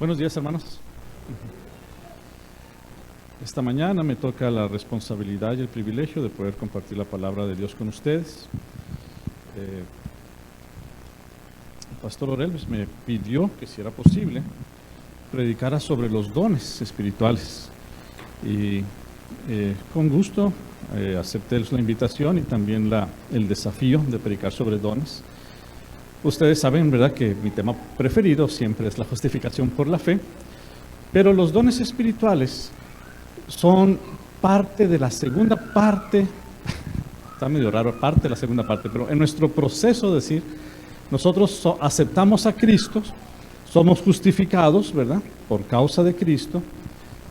Buenos días, hermanos. Esta mañana me toca la responsabilidad y el privilegio de poder compartir la palabra de Dios con ustedes. El pastor Orelvis me pidió que, si era posible, predicara sobre los dones espirituales. Y con gusto acepté la invitación y también el desafío de predicar sobre dones. Ustedes saben, ¿verdad?, que mi tema preferido siempre es la justificación por la fe, pero los dones espirituales son parte de la segunda parte, está medio raro, parte de la segunda parte, pero en nuestro proceso de decir, nosotros aceptamos a Cristo, somos justificados, ¿verdad?, por causa de Cristo,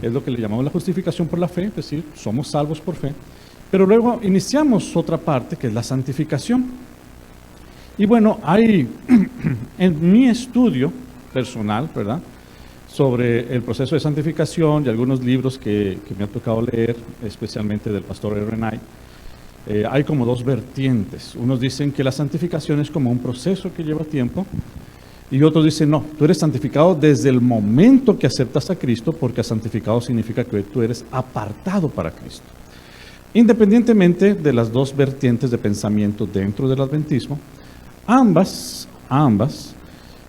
es lo que le llamamos la justificación por la fe, es decir, somos salvos por fe, pero luego iniciamos otra parte que es la santificación. Y bueno, hay en mi estudio personal, ¿verdad?, sobre el proceso de santificación y algunos libros que me ha tocado leer, especialmente del pastor R.N. Hay como dos vertientes. Unos dicen que la santificación es como un proceso que lleva tiempo, y otros dicen, no, tú eres santificado desde el momento que aceptas a Cristo, porque santificado significa que tú eres apartado para Cristo. Independientemente de las dos vertientes de pensamiento dentro del adventismo, ambas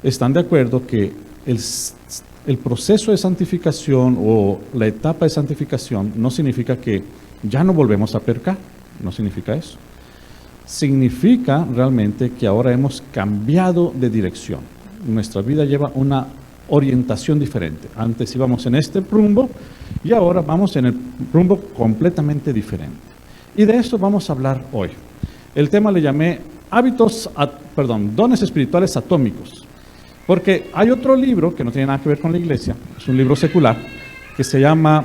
están de acuerdo que el proceso de santificación o la etapa de santificación no significa que ya no volvemos a pecar, no significa eso. Significa realmente que ahora hemos cambiado de dirección. Nuestra vida lleva una orientación diferente. Antes íbamos en este rumbo y ahora vamos en el rumbo completamente diferente. Y de eso vamos a hablar hoy. El tema le llamé dones espirituales atómicos. Porque hay otro libro que no tiene nada que ver con la iglesia, es un libro secular, que se llama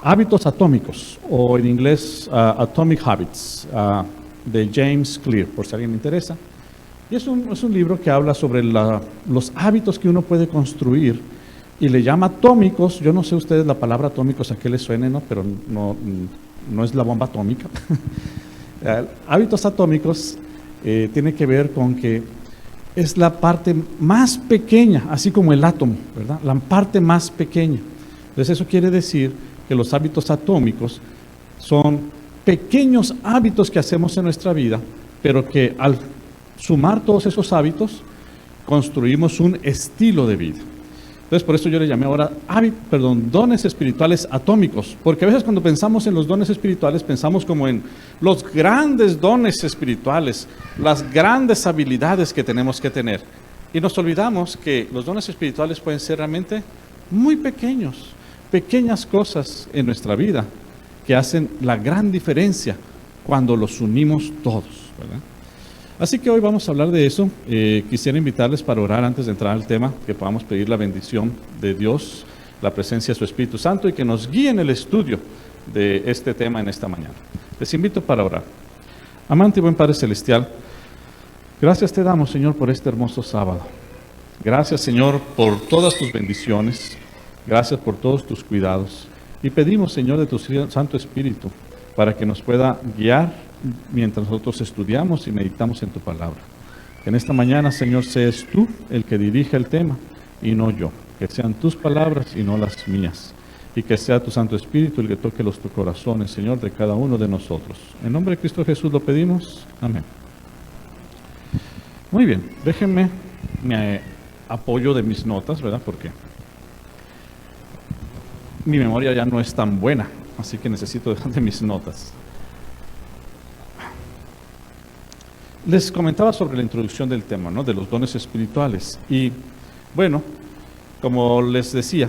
Hábitos Atómicos, o en inglés Atomic Habits, de James Clear, por si a alguien le interesa. Y es un libro que habla sobre los hábitos que uno puede construir, y le llama atómicos. Yo no sé ustedes la palabra atómicos a qué les suene, ¿no? Pero no es la bomba atómica. Hábitos atómicos tiene que ver con que es la parte más pequeña, así como el átomo, ¿verdad? La parte más pequeña. Entonces eso quiere decir que los hábitos atómicos son pequeños hábitos que hacemos en nuestra vida, pero que al sumar todos esos hábitos, construimos un estilo de vida. Entonces, por eso yo le llamé ahora dones espirituales atómicos, porque a veces cuando pensamos en los dones espirituales, pensamos como en los grandes dones espirituales, las grandes habilidades que tenemos que tener. Y nos olvidamos que los dones espirituales pueden ser realmente muy pequeños, pequeñas cosas en nuestra vida que hacen la gran diferencia cuando los unimos todos, ¿verdad? Así que hoy vamos a hablar de eso. Quisiera invitarles para orar antes de entrar al tema, que podamos pedir la bendición de Dios, la presencia de su Espíritu Santo y que nos guíe en el estudio de este tema en esta mañana. Les invito para orar. Amante y buen Padre Celestial, gracias te damos, Señor, por este hermoso sábado. Gracias, Señor, por todas tus bendiciones. Gracias por todos tus cuidados. Y pedimos, Señor, de tu Santo Espíritu para que nos pueda guiar mientras nosotros estudiamos y meditamos en tu palabra. Que en esta mañana, Señor, seas tú el que dirija el tema y no yo. Que sean tus palabras y no las mías. Y que sea tu Santo Espíritu el que toque los corazones, Señor, de cada uno de nosotros. En nombre de Cristo Jesús lo pedimos. Amén. Muy bien, déjenme me apoyo de mis notas, ¿verdad? Porque mi memoria ya no es tan buena, así que necesito de mis notas. Les comentaba sobre la introducción del tema, ¿no?, de los dones espirituales. Y bueno, como les decía,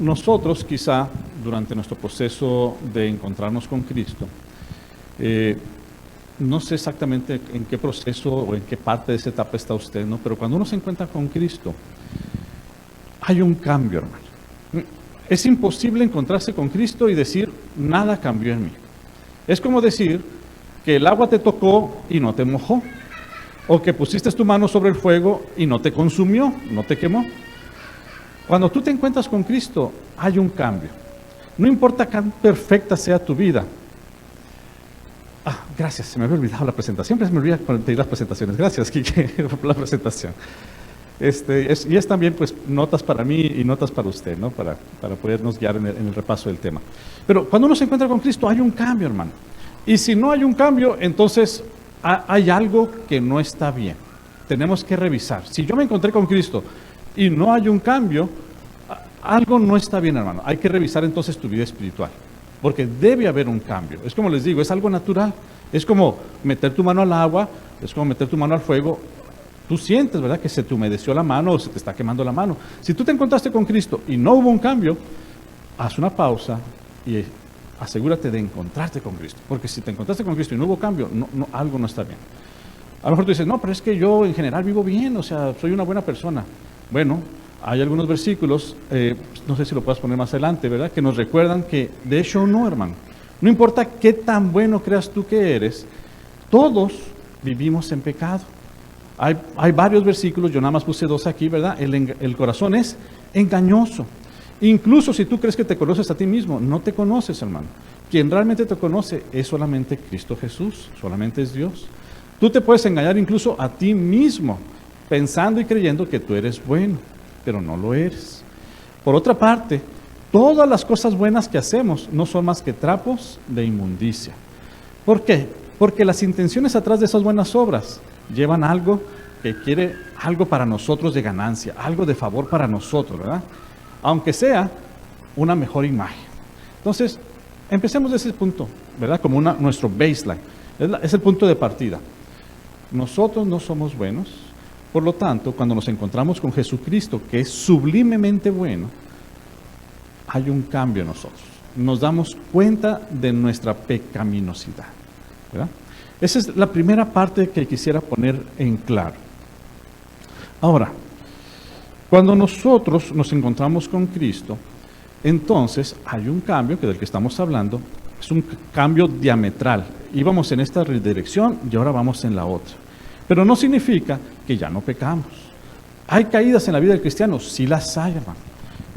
nosotros quizá durante nuestro proceso de encontrarnos con Cristo, no sé exactamente en qué proceso o en qué parte de esa etapa está usted, ¿no?, pero cuando uno se encuentra con Cristo, hay un cambio, hermano. Es imposible encontrarse con Cristo y decir, nada cambió en mí. Es como decir que el agua te tocó y no te mojó, o que pusiste tu mano sobre el fuego y no te consumió, no te quemó. Cuando tú te encuentras con Cristo, hay un cambio. No importa cuán perfecta sea tu vida. Gracias, se me había olvidado la presentación. Siempre se me olvida pedir las presentaciones. Gracias, Quique, por la presentación. Y es también pues notas para mí y notas para usted, ¿no? Para podernos guiar en el repaso del tema. Pero cuando uno se encuentra con Cristo hay un cambio, hermano. Y si no hay un cambio, entonces hay algo que no está bien. Tenemos que revisar. Si yo me encontré con Cristo y no hay un cambio, algo no está bien, hermano. Hay que revisar entonces tu vida espiritual. Porque debe haber un cambio. Es como les digo, es algo natural. Es como meter tu mano al agua, es como meter tu mano al fuego. Tú sientes, ¿verdad?, que se te humedeció la mano o se te está quemando la mano. Si tú te encontraste con Cristo y no hubo un cambio, haz una pausa y asegúrate de encontrarte con Cristo. Porque si te encontraste con Cristo y no hubo cambio, algo no está bien. A lo mejor tú dices, no, pero es que yo en general vivo bien, o sea, soy una buena persona. Bueno, hay algunos versículos, no sé si lo puedas poner más adelante, ¿verdad?, que nos recuerdan que de hecho no, hermano. No importa qué tan bueno creas tú que eres, todos vivimos en pecado. Hay varios versículos, yo nada más puse 2 aquí, ¿verdad? El corazón es engañoso. Incluso si tú crees que te conoces a ti mismo, no te conoces, hermano. Quien realmente te conoce es solamente Cristo Jesús, solamente es Dios. Tú te puedes engañar incluso a ti mismo, pensando y creyendo que tú eres bueno, pero no lo eres. Por otra parte, todas las cosas buenas que hacemos no son más que trapos de inmundicia. ¿Por qué? Porque las intenciones atrás de esas buenas obras llevan algo que quiere algo para nosotros de ganancia, algo de favor para nosotros, ¿verdad? Aunque sea una mejor imagen. Entonces, empecemos de ese punto, ¿verdad? Como nuestro baseline. Es el punto de partida. Nosotros no somos buenos, por lo tanto, cuando nos encontramos con Jesucristo, que es sublimemente bueno, hay un cambio en nosotros. Nos damos cuenta de nuestra pecaminosidad, ¿verdad? Esa es la primera parte que quisiera poner en claro. Ahora, cuando nosotros nos encontramos con Cristo, entonces hay un cambio, que del que estamos hablando, es un cambio diametral. Íbamos en esta dirección y ahora vamos en la otra. Pero no significa que ya no pecamos. ¿Hay caídas en la vida del cristiano? Sí las hay, hermano.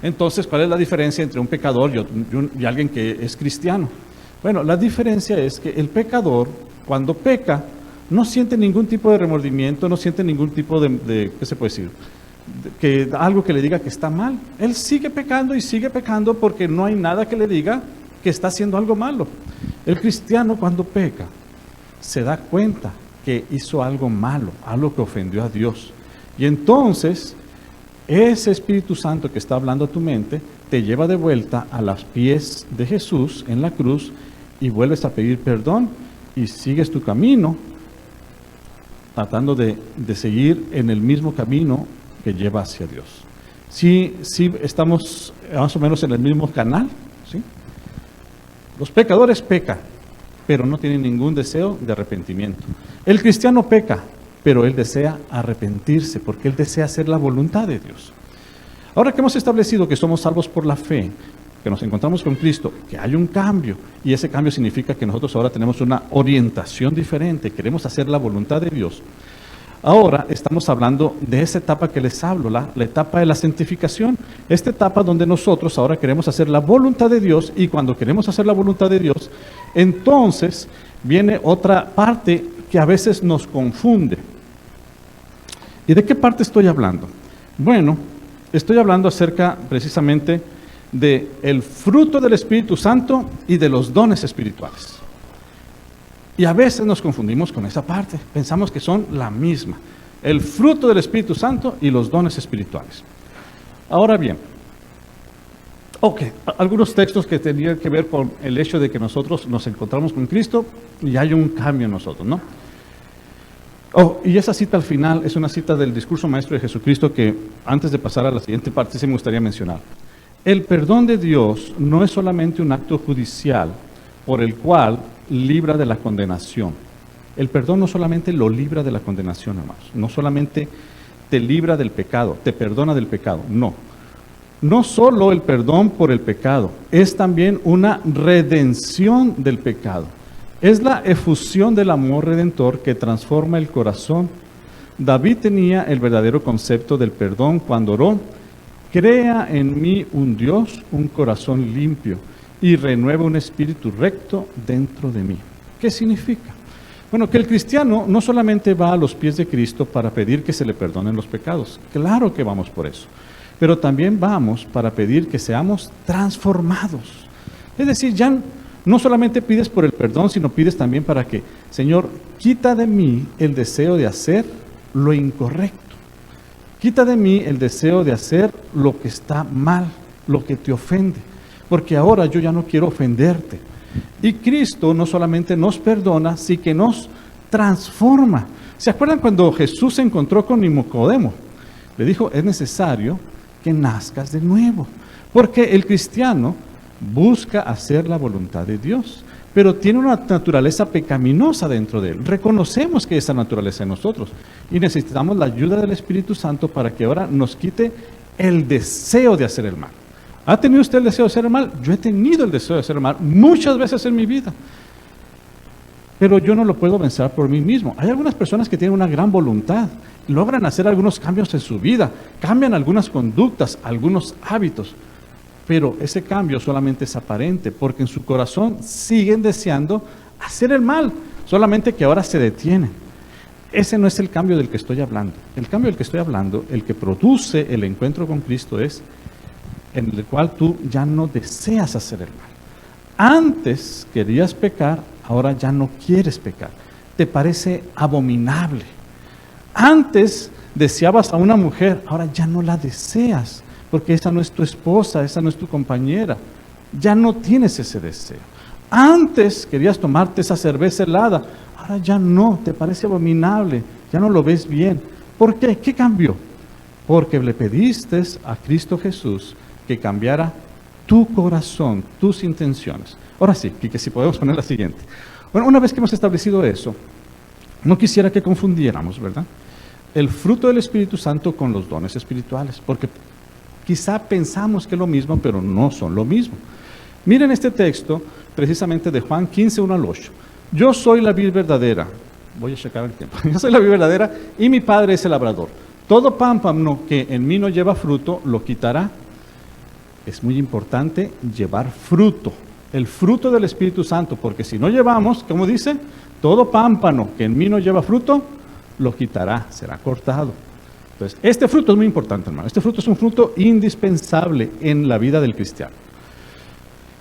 Entonces, ¿cuál es la diferencia entre un pecador y alguien que es cristiano? Bueno, la diferencia es que el pecador, cuando peca, no siente ningún tipo de remordimiento, no siente ningún tipo de ¿qué se puede decir? Algo que le diga que está mal. Él sigue pecando y sigue pecando porque no hay nada que le diga que está haciendo algo malo. El cristiano, cuando peca, se da cuenta que hizo algo malo, algo que ofendió a Dios. Y entonces, ese Espíritu Santo que está hablando a tu mente, te lleva de vuelta a los pies de Jesús en la cruz y vuelves a pedir perdón y sigues tu camino, tratando de seguir en el mismo camino que lleva hacia Dios. Sí, estamos más o menos en el mismo canal, ¿sí? Los pecadores pecan, pero no tienen ningún deseo de arrepentimiento. El cristiano peca, pero él desea arrepentirse, porque él desea hacer la voluntad de Dios. Ahora que hemos establecido que somos salvos por la fe, que nos encontramos con Cristo, que hay un cambio, y ese cambio significa que nosotros ahora tenemos una orientación diferente, queremos hacer la voluntad de Dios. Ahora estamos hablando de esa etapa que les hablo, la etapa de la santificación, esta etapa donde nosotros ahora queremos hacer la voluntad de Dios, y cuando queremos hacer la voluntad de Dios, entonces viene otra parte que a veces nos confunde. ¿Y de qué parte estoy hablando? Bueno, estoy hablando acerca precisamente del fruto del Espíritu Santo y de los dones espirituales. Y a veces nos confundimos con esa parte, pensamos que son la misma, el fruto del Espíritu Santo y los dones espirituales. Ahora bien, algunos textos que tenían que ver con el hecho de que nosotros nos encontramos con Cristo y hay un cambio en nosotros, ¿no? Y esa cita al final es una cita del discurso maestro de Jesucristo que antes de pasar a la siguiente parte sí me gustaría mencionar. El perdón de Dios no es solamente un acto judicial por el cual libra de la condenación. El perdón no solamente lo libra de la condenación, hermanos. No solamente te libra del pecado, te perdona del pecado. No. No solo el perdón por el pecado, es también una redención del pecado. Es la efusión del amor redentor que transforma el corazón. David tenía el verdadero concepto del perdón cuando oró: crea en mí un Dios, un corazón limpio, y renueva un espíritu recto dentro de mí. ¿Qué significa? Bueno, que el cristiano no solamente va a los pies de Cristo para pedir que se le perdonen los pecados. Claro que vamos por eso. Pero también vamos para pedir que seamos transformados. Es decir, ya no solamente pides por el perdón, sino pides también para que, Señor, quita de mí el deseo de hacer lo incorrecto. Quita de mí el deseo de hacer lo que está mal, lo que te ofende. Porque ahora yo ya no quiero ofenderte. Y Cristo no solamente nos perdona, sino que nos transforma. ¿Se acuerdan cuando Jesús se encontró con Nicodemo? Le dijo, es necesario que nazcas de nuevo. Porque el cristiano busca hacer la voluntad de Dios, pero tiene una naturaleza pecaminosa dentro de él. Reconocemos que hay esa naturaleza en nosotros y necesitamos la ayuda del Espíritu Santo para que ahora nos quite el deseo de hacer el mal. ¿Ha tenido usted el deseo de hacer el mal? Yo he tenido el deseo de hacer el mal muchas veces en mi vida. Pero yo no lo puedo vencer por mí mismo. Hay algunas personas que tienen una gran voluntad, logran hacer algunos cambios en su vida, cambian algunas conductas, algunos hábitos. Pero ese cambio solamente es aparente, porque en su corazón siguen deseando hacer el mal, solamente que ahora se detienen. Ese no es el cambio del que estoy hablando. El cambio del que estoy hablando, el que produce el encuentro con Cristo, es en el cual tú ya no deseas hacer el mal. Antes querías pecar, ahora ya no quieres pecar. Te parece abominable. Antes deseabas a una mujer, ahora ya no la deseas, porque esa no es tu esposa, esa no es tu compañera. Ya no tienes ese deseo. Antes querías tomarte esa cerveza helada, ahora ya no, te parece abominable, ya no lo ves bien. ¿Por qué? ¿Qué cambió? Porque le pediste a Cristo Jesús que cambiara tu corazón, tus intenciones. Ahora sí, que si podemos poner la siguiente. Bueno, una vez que hemos establecido eso, no quisiera que confundiéramos, ¿verdad?, el fruto del Espíritu Santo con los dones espirituales, porque quizá pensamos que es lo mismo, pero no son lo mismo. Miren este texto, precisamente de Juan 15, 1 al 8. Yo soy la vid verdadera. Voy a checar el tiempo. Yo soy la vid verdadera y mi Padre es el labrador. Todo pámpano que en mí no lleva fruto, lo quitará. Es muy importante llevar fruto. El fruto del Espíritu Santo, porque si no llevamos, ¿cómo dice? Todo pámpano que en mí no lleva fruto, lo quitará, será cortado. Entonces, este fruto es muy importante, hermano. Este fruto es un fruto indispensable en la vida del cristiano.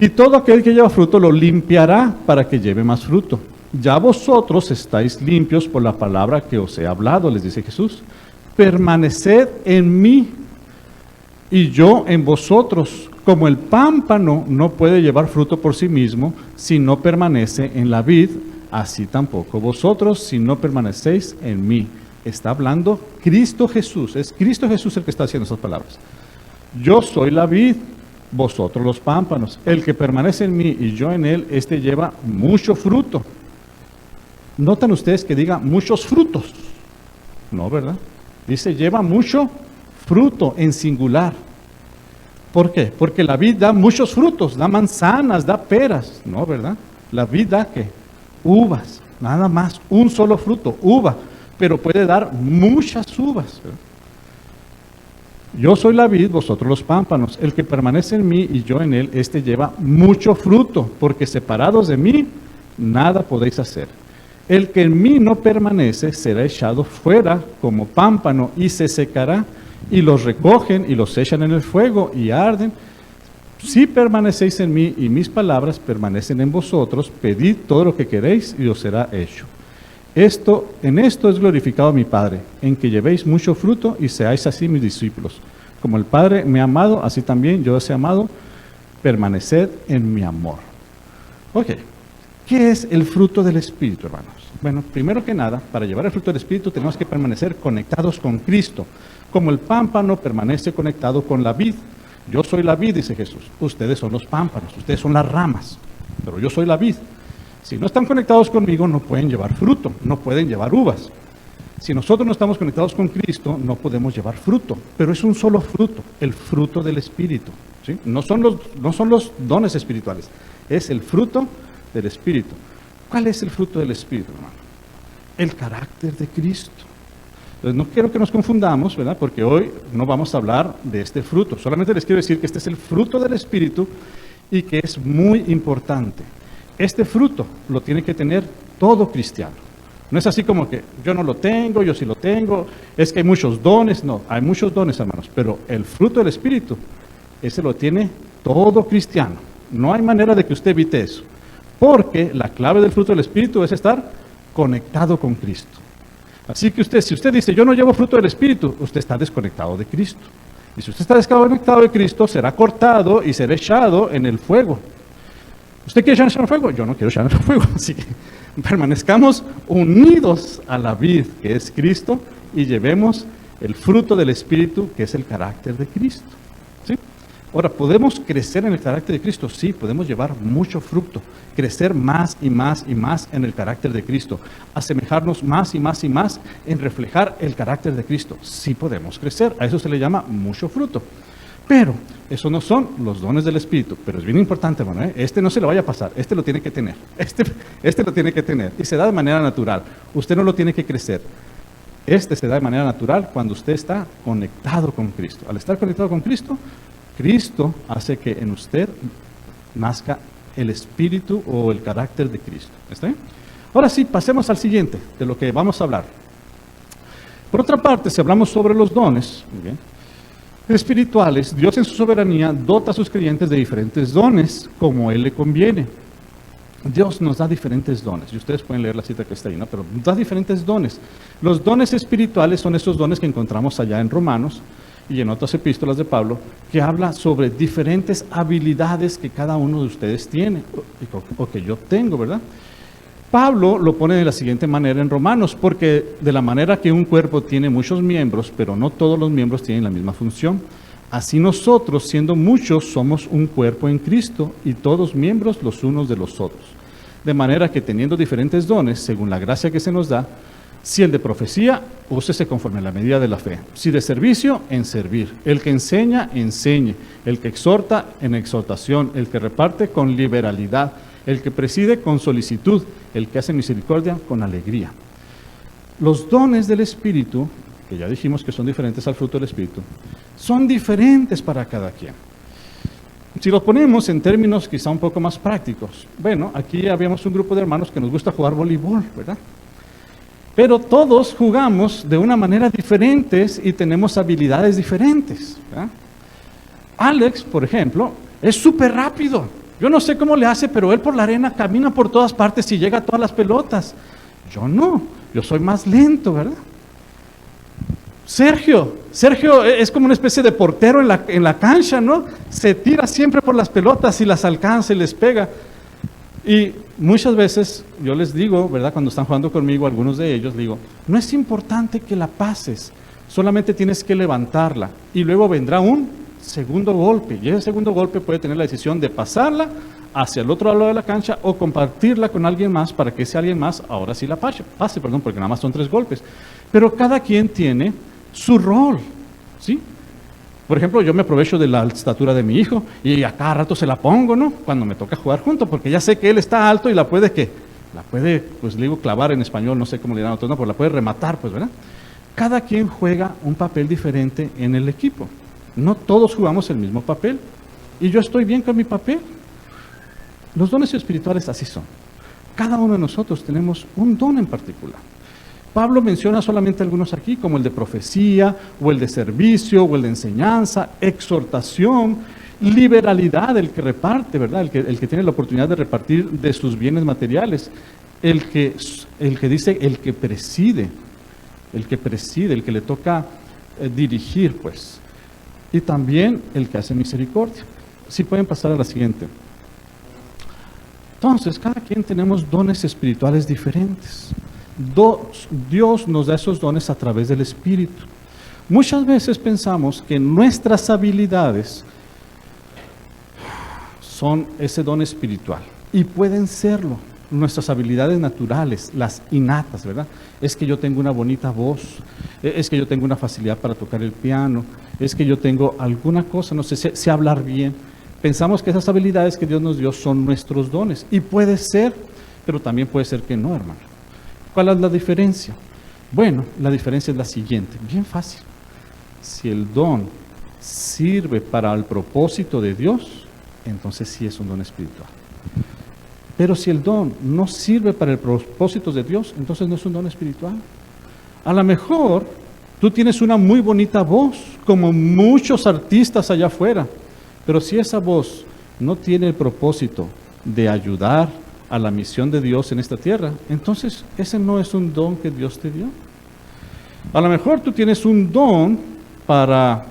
Y todo aquel que lleva fruto lo limpiará para que lleve más fruto. Ya vosotros estáis limpios por la palabra que os he hablado, les dice Jesús. Permaneced en mí y yo en vosotros. Como el pámpano no puede llevar fruto por sí mismo si no permanece en la vid, así tampoco vosotros si no permanecéis en mí. Está hablando Cristo Jesús. Es Cristo Jesús el que está haciendo esas palabras. Yo soy la vid, vosotros los pámpanos. El que permanece en mí y yo en él, este lleva mucho fruto. ¿Notan ustedes que diga muchos frutos? No, ¿verdad? Dice lleva mucho fruto en singular. ¿Por qué? Porque la vid da muchos frutos, da manzanas, da peras. No, ¿verdad? La vid da ¿qué? Uvas, nada más, un solo fruto, uva, pero puede dar muchas uvas, ¿verdad? Yo soy la vid, vosotros los pámpanos. El que permanece en mí y yo en él, este lleva mucho fruto, porque separados de mí, nada podéis hacer. El que en mí no permanece será echado fuera como pámpano y se secará, y los recogen y los echan en el fuego y arden. Si permanecéis en mí y mis palabras permanecen en vosotros, pedid todo lo que queréis y os será hecho. En esto es glorificado mi Padre, en que llevéis mucho fruto y seáis así mis discípulos. Como el Padre me ha amado, así también yo os he amado, permaneced en mi amor. Ok, ¿qué es el fruto del Espíritu, hermanos? Bueno, primero que nada, para llevar el fruto del Espíritu tenemos que permanecer conectados con Cristo. Como el pámpano permanece conectado con la vid. Yo soy la vid, dice Jesús. Ustedes son los pámpanos, ustedes son las ramas, pero yo soy la vid. Si no están conectados conmigo, no pueden llevar fruto, no pueden llevar uvas. Si nosotros no estamos conectados con Cristo, no podemos llevar fruto, pero es un solo fruto, el fruto del Espíritu, ¿sí? No son los dones espirituales, es el fruto del Espíritu. ¿Cuál es el fruto del Espíritu, hermano? El carácter de Cristo. Entonces, no quiero que nos confundamos, ¿verdad? Porque hoy no vamos a hablar de este fruto. Solamente les quiero decir que este es el fruto del Espíritu y que es muy importante. Este fruto lo tiene que tener todo cristiano. No es así como que yo no lo tengo, yo sí lo tengo, es que hay muchos dones. No, hay muchos dones, hermanos, pero el fruto del Espíritu, ese lo tiene todo cristiano. No hay manera de que usted evite eso, porque la clave del fruto del Espíritu es estar conectado con Cristo. Así que si usted dice, yo no llevo fruto del Espíritu, usted está desconectado de Cristo. Y si usted está desconectado de Cristo, será cortado y será echado en el fuego. ¿Usted quiere echar en el fuego? Yo no quiero echar en el fuego. Así que permanezcamos unidos a la vid, que es Cristo, y llevemos el fruto del Espíritu, que es el carácter de Cristo. ¿Sí? Ahora, ¿podemos crecer en el carácter de Cristo? Sí, podemos llevar mucho fruto, crecer más y más y más en el carácter de Cristo, asemejarnos más y más y más en reflejar el carácter de Cristo. Sí podemos crecer, a eso se le llama mucho fruto. Pero eso no son los dones del Espíritu. Pero es bien importante, hermano, ¿eh? Este no se lo vaya a pasar, este lo tiene que tener. Este lo tiene que tener y se da de manera natural. Usted no lo tiene que crecer. Este se da de manera natural cuando usted está conectado con Cristo. Al estar conectado con Cristo, Cristo hace que en usted nazca el espíritu o el carácter de Cristo. ¿Está bien? Ahora sí, pasemos al siguiente, de lo que vamos a hablar. Por otra parte, si hablamos sobre los dones espirituales, Dios en su soberanía dota a sus creyentes de diferentes dones, como Él le conviene. Dios nos da diferentes dones, y ustedes pueden leer la cita que está ahí, ¿no? Pero nos da diferentes dones. Los dones espirituales son esos dones que encontramos allá en Romanos y en otras epístolas de Pablo, que habla sobre diferentes habilidades que cada uno de ustedes tiene, o que yo tengo, ¿verdad? Pablo lo pone de la siguiente manera en Romanos, porque de la manera que un cuerpo tiene muchos miembros, pero no todos los miembros tienen la misma función, así nosotros, siendo muchos, somos un cuerpo en Cristo y todos miembros los unos de los otros. De manera que teniendo diferentes dones, según la gracia que se nos da, si el de profecía, úsese conforme a la medida de la fe. Si de servicio, en servir. El que enseña, enseñe. El que exhorta, en exhortación. El que reparte, con liberalidad. El que preside, con solicitud. El que hace misericordia, con alegría. Los dones del Espíritu, que ya dijimos que son diferentes al fruto del Espíritu, son diferentes para cada quien. Si los ponemos en términos quizá un poco más prácticos, bueno, aquí habíamos un grupo de hermanos que nos gusta jugar voleibol, ¿verdad? Pero todos jugamos de una manera diferente y tenemos habilidades diferentes, ¿verdad? Alex, por ejemplo, es súper rápido. Yo no sé cómo le hace, pero él por la arena camina por todas partes y llega a todas las pelotas. Yo no, yo soy más lento, ¿verdad? Sergio es como una especie de portero en la cancha, ¿no? Se tira siempre por las pelotas y las alcanza y les pega. Y muchas veces yo les digo, ¿verdad? Cuando están jugando conmigo, algunos de ellos, digo, no es importante que la pases, solamente tienes que levantarla y luego vendrá un segundo golpe. Y ese segundo golpe puede tener la decisión de pasarla hacia el otro lado de la cancha o compartirla con alguien más para que ese alguien más ahora sí la pase, porque nada más son 3 golpes. Pero cada quien tiene su rol, ¿sí? Por ejemplo, yo me aprovecho de la estatura de mi hijo y a cada rato se la pongo, ¿no? Cuando me toca jugar junto, porque ya sé que él está alto y la puede, pues le digo clavar en español, no sé cómo le dan a otros, no, pero la puede rematar, pues, ¿verdad? Cada quien juega un papel diferente en el equipo. No todos jugamos el mismo papel y yo estoy bien con mi papel. Los dones espirituales así son. Cada uno de nosotros tenemos un don en particular. Pablo menciona solamente algunos aquí, como el de profecía, o el de servicio, o el de enseñanza, exhortación, liberalidad, el que reparte, ¿verdad? El que tiene la oportunidad de repartir de sus bienes materiales, el que dice, el que preside, el que le toca dirigir, pues. Y también el que hace misericordia. Si pueden pasar a la siguiente. Entonces, cada quien tenemos dones espirituales diferentes. Dios nos da esos dones a través del Espíritu. Muchas veces pensamos que nuestras habilidades son ese don espiritual y pueden serlo, nuestras habilidades naturales, las innatas, ¿verdad? Es que yo tengo una bonita voz, es que yo tengo una facilidad para tocar el piano, es que yo tengo alguna cosa, no sé hablar bien. Pensamos que esas habilidades que Dios nos dio son nuestros dones y puede ser, pero también puede ser que no, hermano. ¿Cuál es la diferencia? Bueno, la diferencia es la siguiente, bien fácil. Si el don sirve para el propósito de Dios, entonces sí es un don espiritual. Pero si el don no sirve para el propósito de Dios, entonces no es un don espiritual. A lo mejor tú tienes una muy bonita voz, como muchos artistas allá afuera, pero si esa voz no tiene el propósito de ayudar a la misión de Dios en esta tierra, entonces ese no es un don que Dios te dio. A lo mejor tú tienes un don para,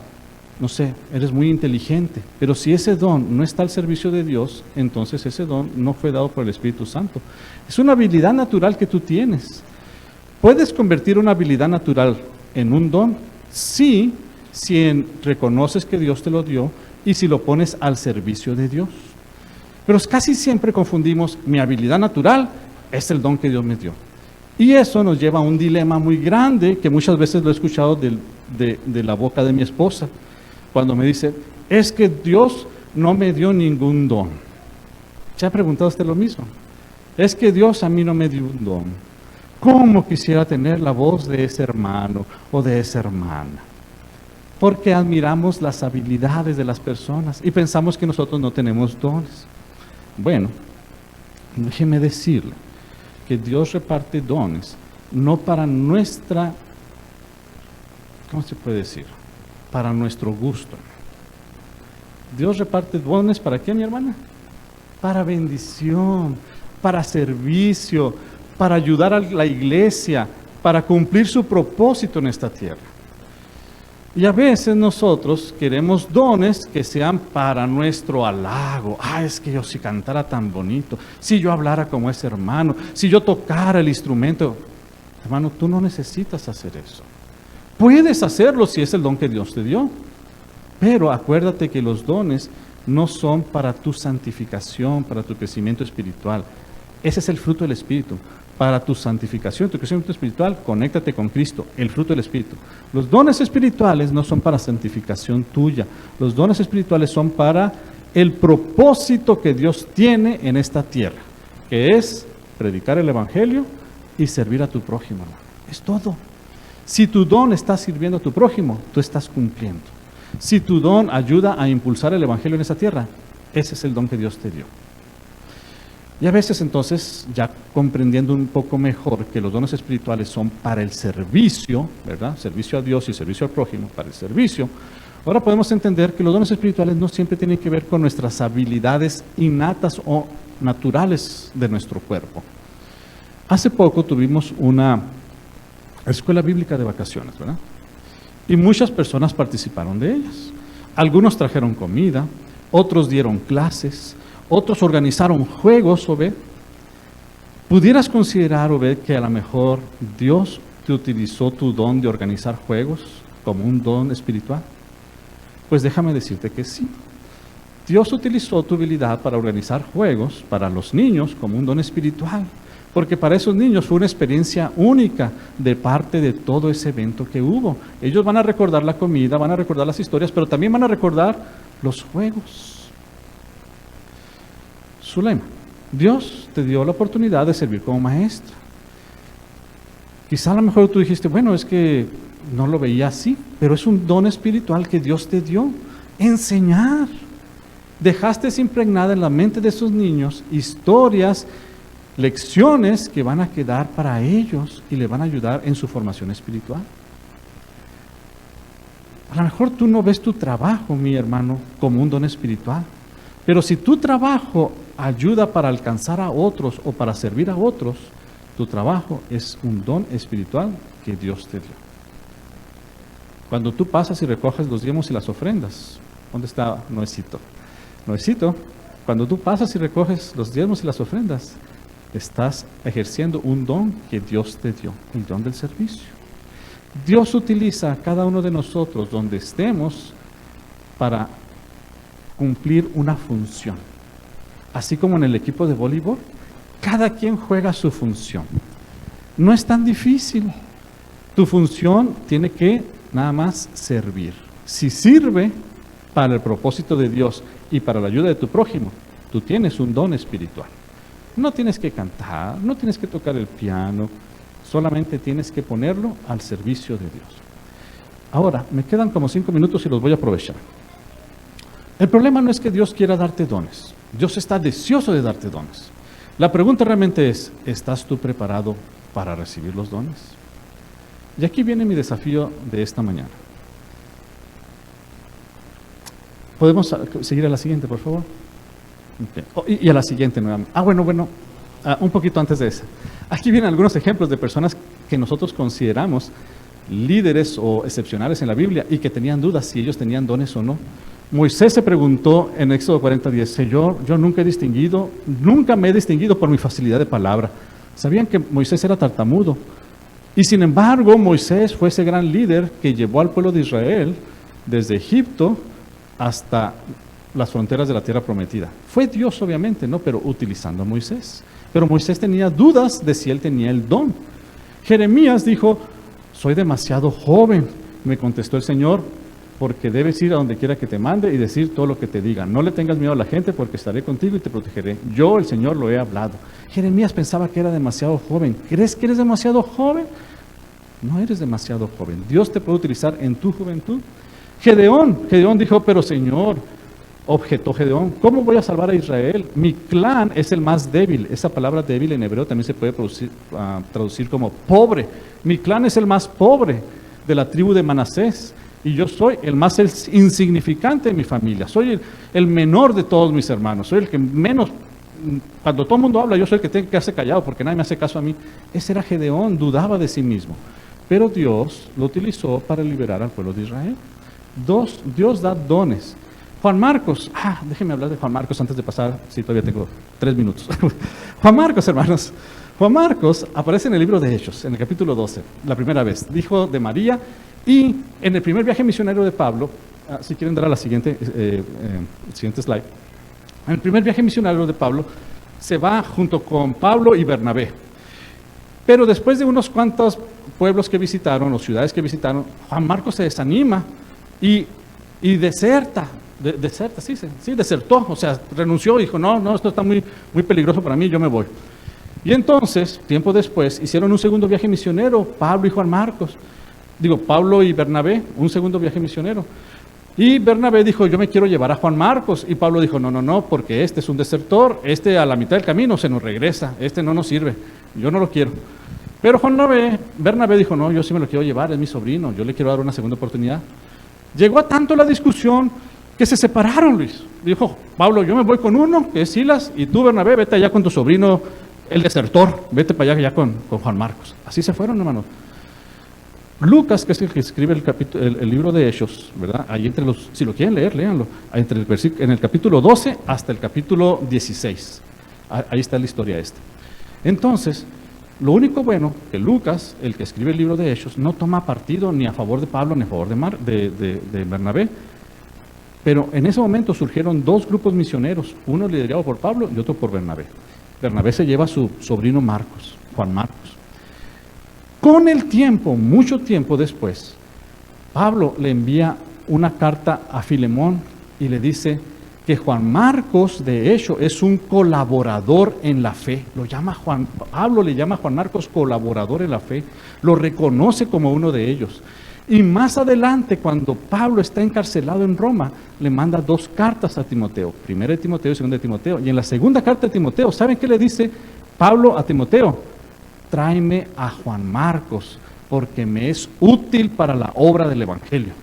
no sé, eres muy inteligente, pero si ese don no está al servicio de Dios, entonces ese don no fue dado por el Espíritu Santo. Es una habilidad natural que tú tienes. ¿Puedes convertir una habilidad natural en un don? Sí, si reconoces que Dios te lo dio y si lo pones al servicio de Dios. Pero casi siempre confundimos mi habilidad natural es el don que Dios me dio. Y eso nos lleva a un dilema muy grande que muchas veces lo he escuchado de la boca de mi esposa, cuando me dice, es que Dios no me dio ningún don. ¿Se ha preguntado usted lo mismo? Es que Dios a mí no me dio un don. ¿Cómo quisiera tener la voz de ese hermano o de esa hermana? Porque admiramos las habilidades de las personas y pensamos que nosotros no tenemos dones. Bueno, déjeme decirle que Dios reparte dones, no para nuestra, ¿cómo se puede decir? Para nuestro gusto. Dios reparte dones, ¿para qué, mi hermana? Para bendición, para servicio, para ayudar a la iglesia, para cumplir su propósito en esta tierra. Y a veces nosotros queremos dones que sean para nuestro halago. Es que yo si cantara tan bonito, si yo hablara como ese hermano, si yo tocara el instrumento. Hermano, tú no necesitas hacer eso. Puedes hacerlo si es el don que Dios te dio. Pero acuérdate que los dones no son para tu santificación, para tu crecimiento espiritual. Ese es el fruto del Espíritu. Para tu santificación, tu crecimiento espiritual, conéctate con Cristo, el fruto del Espíritu. Los dones espirituales no son para santificación tuya. Los dones espirituales son para el propósito que Dios tiene en esta tierra, que es predicar el Evangelio y servir a tu prójimo. Es todo. Si tu don está sirviendo a tu prójimo, tú estás cumpliendo. Si tu don ayuda a impulsar el Evangelio en esa tierra, ese es el don que Dios te dio. Y a veces entonces, ya comprendiendo un poco mejor que los dones espirituales son para el servicio, ¿verdad? Servicio a Dios y servicio al prójimo, para el servicio. Ahora podemos entender que los dones espirituales no siempre tienen que ver con nuestras habilidades innatas o naturales de nuestro cuerpo. Hace poco tuvimos una escuela bíblica de vacaciones, ¿verdad? Y muchas personas participaron de ellas. Algunos trajeron comida, otros dieron clases, otros organizaron juegos, Obed. ¿Pudieras considerar, Obed, que a lo mejor Dios te utilizó tu don de organizar juegos como un don espiritual? Pues déjame decirte que sí. Dios utilizó tu habilidad para organizar juegos para los niños como un don espiritual, porque para esos niños fue una experiencia única de parte de todo ese evento que hubo. Ellos van a recordar la comida, van a recordar las historias, pero también van a recordar los juegos. Zulema, Dios te dio la oportunidad de servir como maestra. Quizá a lo mejor tú dijiste, bueno, es que no lo veía así, pero es un don espiritual que Dios te dio. Enseñar. Dejaste impregnada en la mente de esos niños historias, lecciones que van a quedar para ellos y le van a ayudar en su formación espiritual. A lo mejor tú no ves tu trabajo, mi hermano, como un don espiritual, pero si tu trabajo ayuda para alcanzar a otros o para servir a otros, tu trabajo es un don espiritual que Dios te dio. Cuando tú pasas y recoges los diezmos y las ofrendas, ¿dónde está Noecito? Noecito, cuando tú pasas y recoges los diezmos y las ofrendas, estás ejerciendo un don que Dios te dio, el don del servicio. Dios utiliza a cada uno de nosotros donde estemos para cumplir una función. Así como en el equipo de voleibol, cada quien juega su función. No es tan difícil. Tu función tiene que nada más servir. Si sirve para el propósito de Dios y para la ayuda de tu prójimo, tú tienes un don espiritual. No tienes que cantar, no tienes que tocar el piano, solamente tienes que ponerlo al servicio de Dios. Ahora, me quedan como 5 minutos y los voy a aprovechar. El problema no es que Dios quiera darte dones. Dios está deseoso de darte dones. La pregunta realmente es, ¿estás tú preparado para recibir los dones? Y aquí viene mi desafío de esta mañana. ¿Podemos seguir a la siguiente, por favor? Okay. Y a la siguiente nuevamente. Un poquito antes de esa. Aquí vienen algunos ejemplos de personas que nosotros consideramos líderes o excepcionales en la Biblia y que tenían dudas si ellos tenían dones o no. Moisés se preguntó en Éxodo 40:10, Señor, yo nunca me he distinguido por mi facilidad de palabra. Sabían que Moisés era tartamudo. Y sin embargo, Moisés fue ese gran líder que llevó al pueblo de Israel desde Egipto hasta las fronteras de la tierra prometida. Fue Dios, obviamente, ¿no? Pero utilizando a Moisés. Pero Moisés tenía dudas de si él tenía el don. Jeremías dijo, soy demasiado joven, me contestó el Señor, porque debes ir a donde quiera que te mande y decir todo lo que te diga. No le tengas miedo a la gente porque estaré contigo y te protegeré. Yo, el Señor, lo he hablado. Jeremías pensaba que era demasiado joven. ¿Crees que eres demasiado joven? No eres demasiado joven. Dios te puede utilizar en tu juventud. Gedeón dijo, pero Señor, objetó Gedeón, ¿cómo voy a salvar a Israel? Mi clan es el más débil. Esa palabra débil en hebreo también se puede traducir como pobre. Mi clan es el más pobre de la tribu de Manasés. Y yo soy el más insignificante de mi familia. Soy el menor de todos mis hermanos. Soy el que menos, cuando todo el mundo habla, yo soy el que tiene que quedarse callado porque nadie me hace caso a mí. Ese era Gedeón, dudaba de sí mismo. Pero Dios lo utilizó para liberar al pueblo de Israel. Dios da dones. Juan Marcos, déjenme hablar de Juan Marcos antes de pasar, si todavía tengo 3 minutos. Juan Marcos, hermanos. Juan Marcos aparece en el libro de Hechos, en el capítulo 12, la primera vez. Dijo de María. Y en el primer viaje misionero de Pablo, si quieren dar a la siguiente slide, en el primer viaje misionero de Pablo se va junto con Pablo y Bernabé. Pero después de unos cuantos pueblos que visitaron o ciudades que visitaron, Juan Marcos se desanima y desertó, o sea, renunció y dijo, no, esto está muy peligroso para mí, yo me voy. Y entonces, tiempo después, hicieron un segundo viaje misionero, Pablo y Bernabé, un segundo viaje misionero. Y Bernabé dijo, yo me quiero llevar a Juan Marcos. Y Pablo dijo, no, porque este es un desertor, este a la mitad del camino se nos regresa, este no nos sirve, yo no lo quiero. Pero Bernabé dijo, no, yo sí me lo quiero llevar, es mi sobrino, yo le quiero dar una segunda oportunidad. Llegó a tanto la discusión que se separaron, Luis. Dijo, Pablo, yo me voy con uno, que es Silas, y tú, Bernabé, vete allá con tu sobrino, el desertor, vete para allá con Juan Marcos. Así se fueron, hermanos. Lucas, que es el que escribe el libro de Hechos, ¿verdad? Ahí si lo quieren leer, léanlo. En el capítulo 12 hasta el capítulo 16. Ahí está la historia esta. Entonces, lo único bueno que Lucas, el que escribe el libro de Hechos, no toma partido ni a favor de Pablo ni a favor de Bernabé. Pero en ese momento surgieron 2 grupos misioneros, uno liderado por Pablo y otro por Bernabé. Bernabé se lleva a su sobrino Marcos, Juan Marcos. Con el tiempo, mucho tiempo después, Pablo le envía una carta a Filemón y le dice que Juan Marcos, de hecho, es un colaborador en la fe. Pablo le llama a Juan Marcos colaborador en la fe, lo reconoce como uno de ellos. Y más adelante, cuando Pablo está encarcelado en Roma, le manda 2 cartas a Timoteo, primera de Timoteo y segunda de Timoteo. Y en la segunda carta de Timoteo, ¿saben qué le dice Pablo a Timoteo? Tráeme a Juan Marcos, porque me es útil para la obra del Evangelio.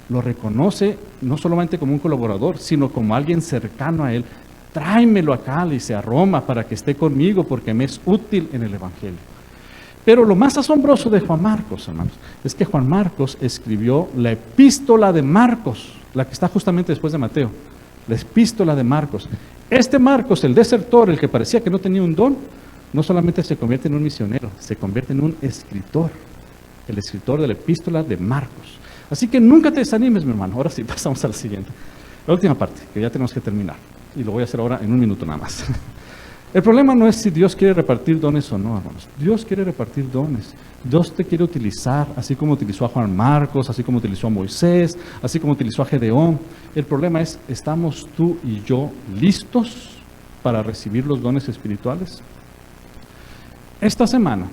Lo reconoce no solamente como un colaborador, sino como alguien cercano a él. Tráemelo acá, le dice, a Roma, para que esté conmigo, porque me es útil en el Evangelio. Pero lo más asombroso de Juan Marcos, hermanos, es que Juan Marcos escribió la epístola de Marcos, la que está justamente después de Mateo, la epístola de Marcos. Este Marcos, el desertor, el que parecía que no tenía un don, no solamente se convierte en un misionero, se convierte en un escritor, el escritor de la epístola de Marcos. Así que nunca te desanimes, mi hermano. Ahora sí, pasamos a la siguiente. La última parte, que ya tenemos que terminar. Y lo voy a hacer ahora en 1 minuto nada más. El problema no es si Dios quiere repartir dones o no, hermanos. Dios quiere repartir dones. Dios te quiere utilizar, así como utilizó a Juan Marcos, así como utilizó a Moisés, así como utilizó a Gedeón. El problema es, ¿estamos tú y yo listos para recibir los dones espirituales? Esta semana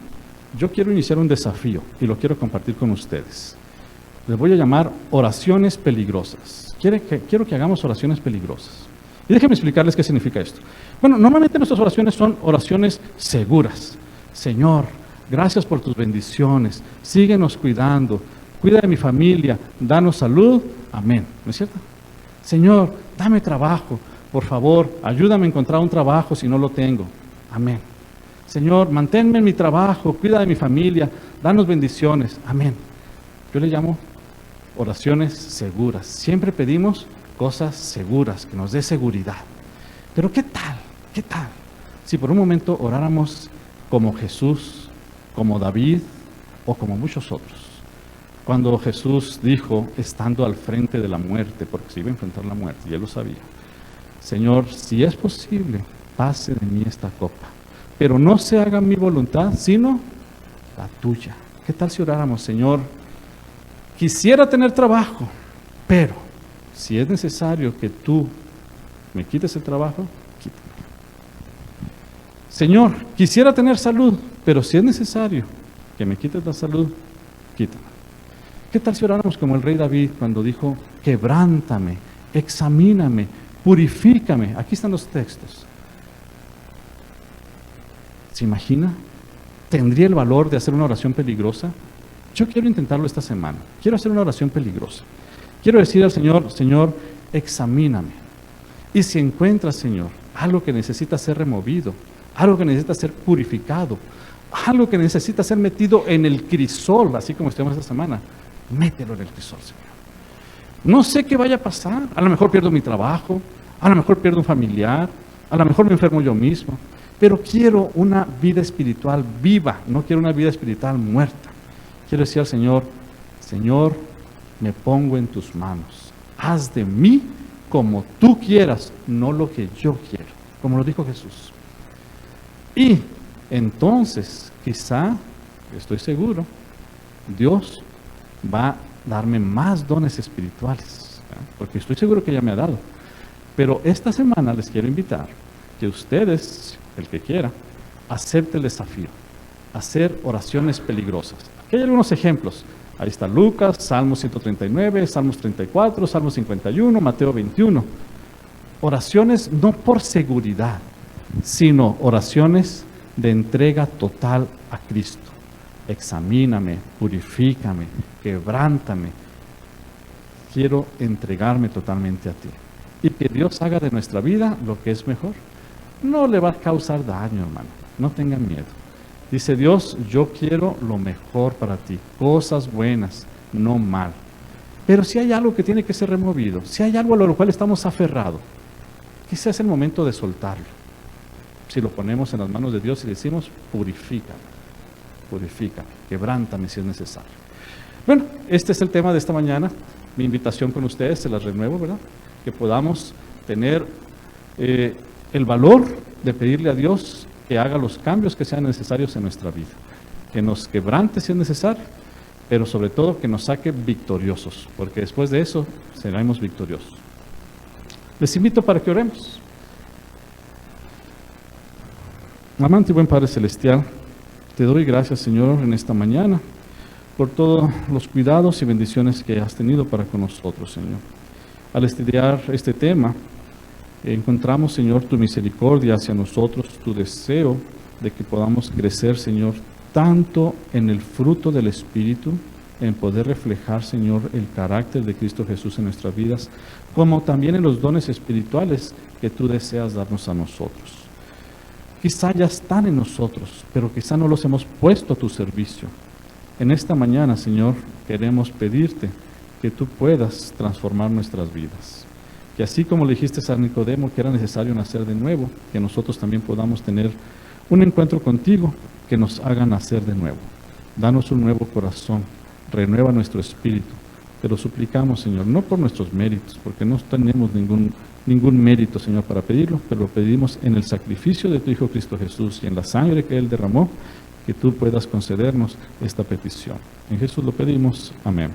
yo quiero iniciar un desafío y lo quiero compartir con ustedes. Les voy a llamar oraciones peligrosas. Quiero que hagamos oraciones peligrosas. Y déjenme explicarles qué significa esto. Bueno, normalmente nuestras oraciones son oraciones seguras. Señor, gracias por tus bendiciones, síguenos cuidando, cuida de mi familia, danos salud, amén. ¿No es cierto? Señor, dame trabajo, por favor, ayúdame a encontrar un trabajo si no lo tengo, amén. Señor, manténme en mi trabajo, cuida de mi familia, danos bendiciones, amén. Yo le llamo oraciones seguras. Siempre pedimos cosas seguras, que nos dé seguridad. Pero ¿qué tal? ¿Qué tal? Si por un momento oráramos como Jesús, como David o como muchos otros. Cuando Jesús dijo, estando al frente de la muerte, porque se iba a enfrentar la muerte, y él lo sabía, Señor, si es posible, pase de mí esta copa, pero no se haga mi voluntad, sino la tuya. ¿Qué tal si oráramos, Señor, quisiera tener trabajo, pero si es necesario que tú me quites el trabajo, quítame. Señor, quisiera tener salud, pero si es necesario que me quites la salud, quítame. ¿Qué tal si oráramos como el rey David cuando dijo, quebrántame, examíname, purifícame? Aquí están los textos. ¿Se imagina? ¿Tendría el valor de hacer una oración peligrosa? Yo quiero intentarlo esta semana. Quiero hacer una oración peligrosa. Quiero decir al Señor, Señor, examíname. Y si encuentras, Señor, algo que necesita ser removido, algo que necesita ser purificado, algo que necesita ser metido en el crisol, así como estamos esta semana, mételo en el crisol, Señor. No sé qué vaya a pasar. A lo mejor pierdo mi trabajo, a lo mejor pierdo un familiar, a lo mejor me enfermo yo mismo, pero quiero una vida espiritual viva, no quiero una vida espiritual muerta. Quiero decir al Señor, Señor, me pongo en tus manos. Haz de mí como tú quieras, no lo que yo quiero, como lo dijo Jesús. Y entonces, quizá, estoy seguro, Dios va a darme más dones espirituales, ¿verdad? Porque estoy seguro que ya me ha dado. Pero esta semana les quiero invitar que ustedes, el que quiera, acepte el desafío, hacer oraciones peligrosas. Aquí hay algunos ejemplos. Ahí está Lucas, Salmos 139, Salmos 34, Salmos 51, Mateo 21. Oraciones no por seguridad, sino oraciones de entrega total a Cristo. Examíname, purifícame, quebrántame. Quiero entregarme totalmente a ti. Y que Dios haga de nuestra vida lo que es mejor. No le va a causar daño, hermano. No tengan miedo. Dice Dios, yo quiero lo mejor para ti. Cosas buenas, no mal. Pero si hay algo que tiene que ser removido, si hay algo a lo cual estamos aferrados, quizás es el momento de soltarlo. Si lo ponemos en las manos de Dios y decimos, purifícame, quebrántame si es necesario. Bueno, este es el tema de esta mañana. Mi invitación con ustedes, se las renuevo, ¿verdad? Que podamos tener el valor de pedirle a Dios que haga los cambios que sean necesarios en nuestra vida. Que nos quebrante si es necesario, pero sobre todo que nos saque victoriosos, porque después de eso seremos victoriosos. Les invito para que oremos. Amante y buen Padre Celestial, te doy gracias, Señor, en esta mañana, por todos los cuidados y bendiciones que has tenido para con nosotros, Señor. Al estudiar este tema, encontramos, Señor, tu misericordia hacia nosotros, tu deseo de que podamos crecer, Señor, tanto en el fruto del Espíritu, en poder reflejar, Señor, el carácter de Cristo Jesús en nuestras vidas, como también en los dones espirituales que tú deseas darnos a nosotros. Quizá ya están en nosotros, pero quizá no los hemos puesto a tu servicio. En esta mañana, Señor, queremos pedirte que tú puedas transformar nuestras vidas. Que así como le dijiste a Nicodemo que era necesario nacer de nuevo, que nosotros también podamos tener un encuentro contigo que nos haga nacer de nuevo. Danos un nuevo corazón, renueva nuestro espíritu. Te lo suplicamos, Señor, no por nuestros méritos, porque no tenemos ningún mérito, Señor, para pedirlo, pero lo pedimos en el sacrificio de tu Hijo Cristo Jesús y en la sangre que Él derramó, que tú puedas concedernos esta petición. En Jesús lo pedimos. Amén.